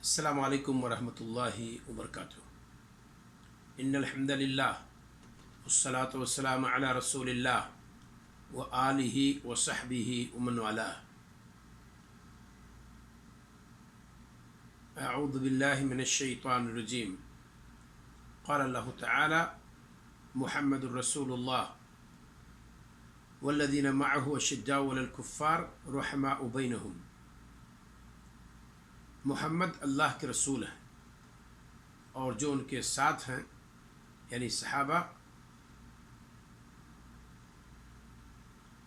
अस्सलामु अलैकुम वरहमतुल्लाहि वबरकातुहू। इन्नल हम्दलिल्लाह वस्सलातु वस्सलामु अला रसूलिल्लाह व आलिहि व सहबिहि व मन वालाह। अऊज़ु बिल्लाहि मिनश शैतानिर रजीम। क़ाल अल्लाहु तआला मुहम्मदुर रसूलुल्लाह वल्लज़ीना मअहु अशिद्दाउ अलल कुफ़्फ़ार रुहमाउ बैनहुम। मुहम्मद अल्लाह के रसूल हैं और जो उनके साथ हैं यानी सहाबा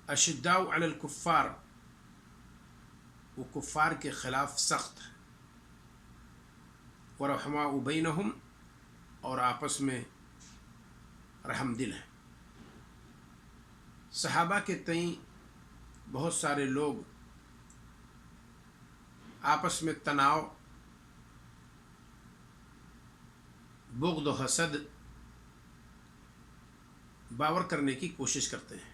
अशिद्दाउ अलल कुफ़्फ़ार, वो कुफ़्फ़ार के ख़िलाफ़ सख्त है। व रहमाउ बैनहुम, और आपस में रहमदिल है। सहाबा के तई बहुत सारे लोग आपस में तनाव, बुग़्द व हसद बावर करने की कोशिश करते हैं।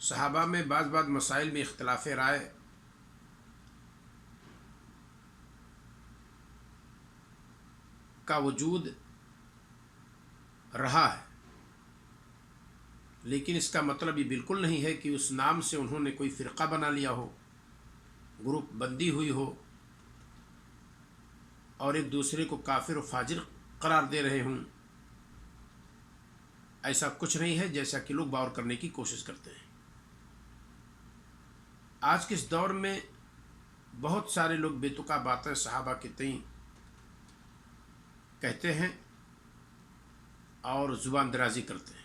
सहाबा में बाज़ मसाइल में इख्तिलाफ़ राय का वजूद रहा है, लेकिन इसका मतलब ये बिल्कुल नहीं है कि उस नाम से उन्होंने कोई फ़िरक़ा बना लिया हो, ग्रुप बंदी हुई हो और एक दूसरे को काफिर और फाजिर करार दे रहे हों। ऐसा कुछ नहीं है जैसा कि लोग बावर करने की कोशिश करते हैं। आज के इस दौर में बहुत सारे लोग बेतुका बातें सहाबा के तई कहते हैं और ज़ुबान दराजी करते हैं।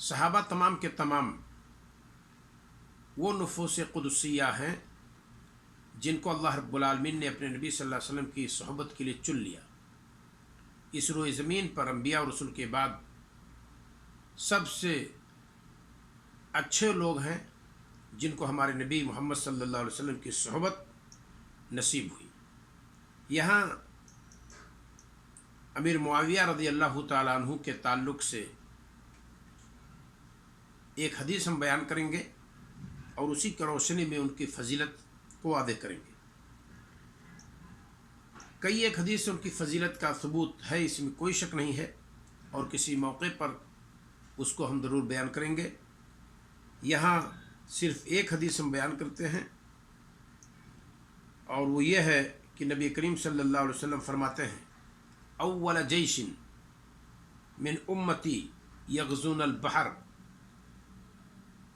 सहाबा तमाम के तमाम वो नुफूस क़ुदसिया हैं जिनको अल्लाह रब्बुल आलमीन ने अपने नबी सल्लल्लाहु अलैहि वसल्लम की सोहबत के लिए चुन लिया। इस रोए ज़मीन पर अंबिया और रसूल के बाद सबसे अच्छे लोग हैं जिनको हमारे नबी मोहम्मद सल्लल्लाहु अलैहि वसल्लम की सोहबत नसीब हुई। यहाँ अमीर मुआविया रज़ी अल्लाह तआला अन्हु के ताल्लुक़ से एक हदीस हम बयान करेंगे और उसी की रोशनी में उनकी फजीलत को वादे करेंगे। कई एक हदीस से उनकी फजीलत का सबूत है, इसमें कोई शक नहीं है, और किसी मौके पर उसको हम ज़रूर बयान करेंगे। यहाँ सिर्फ़ एक हदीस हम बयान करते हैं और वो ये है कि नबी करीम सल्लल्लाहु अलैहि वसल्लम फरमाते हैं, अव्वल जैशिन मिन उम्मती यग़ज़ूनल बहर,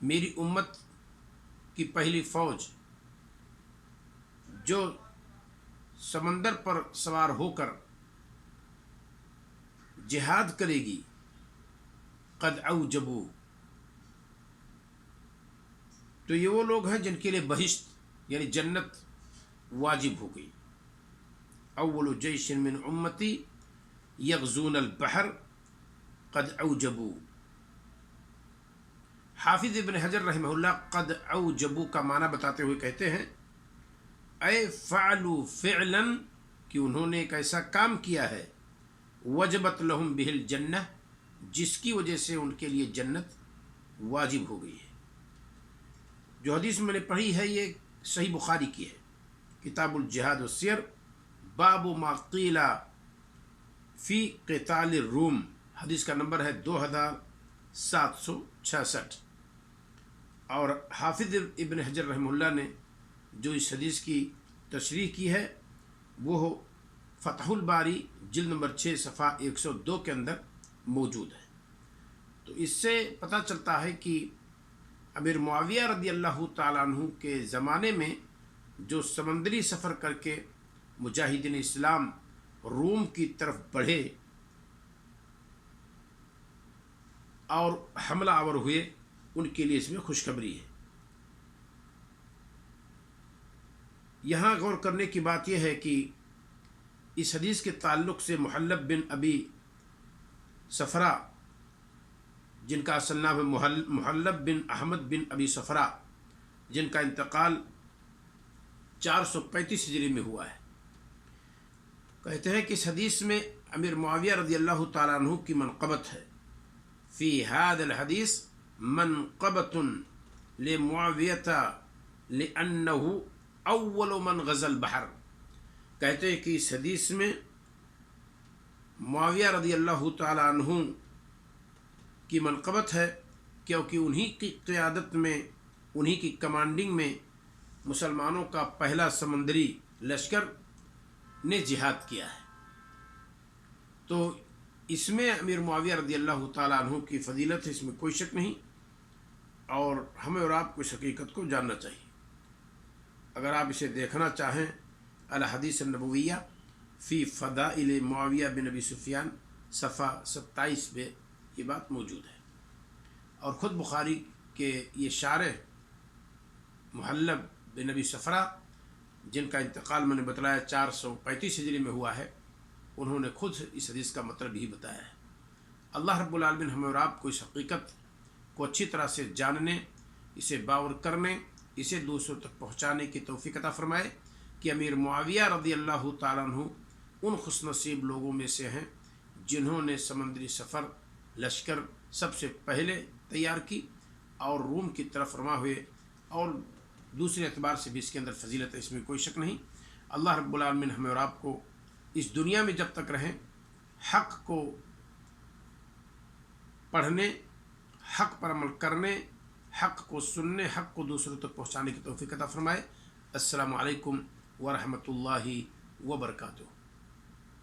मेरी उम्मत की पहली फ़ौज जो समंदर पर सवार होकर जिहाद करेगी, क़द औजबू, तो ये वो लोग हैं जिनके लिए बहिश्त यानी जन्नत वाजिब हो गई। अव्वलु जैशिन मिन उम्मती यग़ज़ूनल बहर क़द औजबू। हाफिज़ इब्न हजर रहमहुल्लाह क़द औजबू का माना बताते हुए कहते हैं, ऐ फ़अलू फ़िअलन, कि उन्होंने एक ऐसा काम किया है, वजबत लहुम बिहिल जन्नह, जिसकी वजह से उनके लिए जन्नत वाजिब हो गई है। जो हदीस मैंने पढ़ी है ये सही बुखारी की है, किताबुल जिहाद वस्सियर, बाबु मा क़ीला फ़ी क़ितालिर रूम, हदीस का नंबर है 2766। और हाफिज़ इब्न हजर रहमहुल्लाह ने जो इस हदीस की तशरीह की है वो फ़तहुल बारी जिल्द नंबर 6 सफ़ा 102 के अंदर मौजूद है। तो इससे पता चलता है कि अमीर मुआविया रज़ी अल्लाह तआला अन्हु के ज़माने में जो समंदरी सफ़र करके मुजाहिदीन इस्लाम रूम की तरफ बढ़े और हमला आवर हुए, उनके लिए इसमें खुशखबरी है। यहाँ गौर करने की बात यह है कि इस हदीस के ताल्लुक़ से मुहल्लब बिन अबी सफ़रा, जिनका असल नाम है मुहल्लब बिन अहमद बिन अबी सफ़रा, जिनका इंतकाल 435 हिजरी में हुआ है, कहते हैं कि इस हदीस में अमीर मुआविया रज़ी अल्लाह तआला अन्हु की मनक़बत है। फ़ी हाज़ल हदीस मनक़बतुन लिमुआवियता लिअन्नहु अव्वल मन गज़ल बहर, कहते हैं कि इस हदीस में मुआविया रज़ी अल्लाह तआला अन्हु की मनक़बत है, क्योंकि उन्हीं की क़ियादत में, उन्हीं की कमांडिंग में मुसलमानों का पहला समंदरी लश्कर ने जिहाद किया है। तो इसमें अमीर मुआविया रज़ी अल्लाह तआला अन्हु की फ़जीलत है, इसमें कोई शक नहीं, और हमें और आपको इस हकीकत को जानना चाहिए। अगर आप इसे देखना चाहें, अल हदीस नबविया फ़ी फ़दाइल मुआविया बिन अबी सुफ़ियान सफ़ा 27 में ये बात मौजूद है। और ख़ुद बुखारी के ये शारह मुहल्लब बिन अबी सफ़रा, जिनका इंतकाल मैंने बतलाया 435 हिजरी में हुआ है, उन्होंने खुद इस हदीस का मतलब ही बताया है। अल्लाह रब्बुल आलमीन हमें और आपको इस हकीकत को अच्छी तरह से जानने, इसे बावर करने, इसे दूसरों तक पहुँचाने की तौफ़ीक़ अता फ़रमाए कि अमीर मुआविया रज़ी अल्लाह तआला अन्हु उन खुशनसीब लोगों में से हैं जिन्होंने समंदरी सफ़र लश्कर सबसे पहले तैयार की और रूम की तरफ रवाना हुए, और दूसरे एतबार से भी इसके अंदर फजीलत है, इसमें कोई शक नहीं। अल्लाह रब्बुल आलमीन हमें और आपको इस दुनिया में जब तक रहें हक़ को पढ़ने, हक़ पर अमल करने, हक़ को सुनने, हक़ को दूसरों तक पहुँचाने की तौफ़ीक़ अता फ़रमाए। अस्सलामु अलैकुम व रहमतुल्लाहि व बरकातुहू।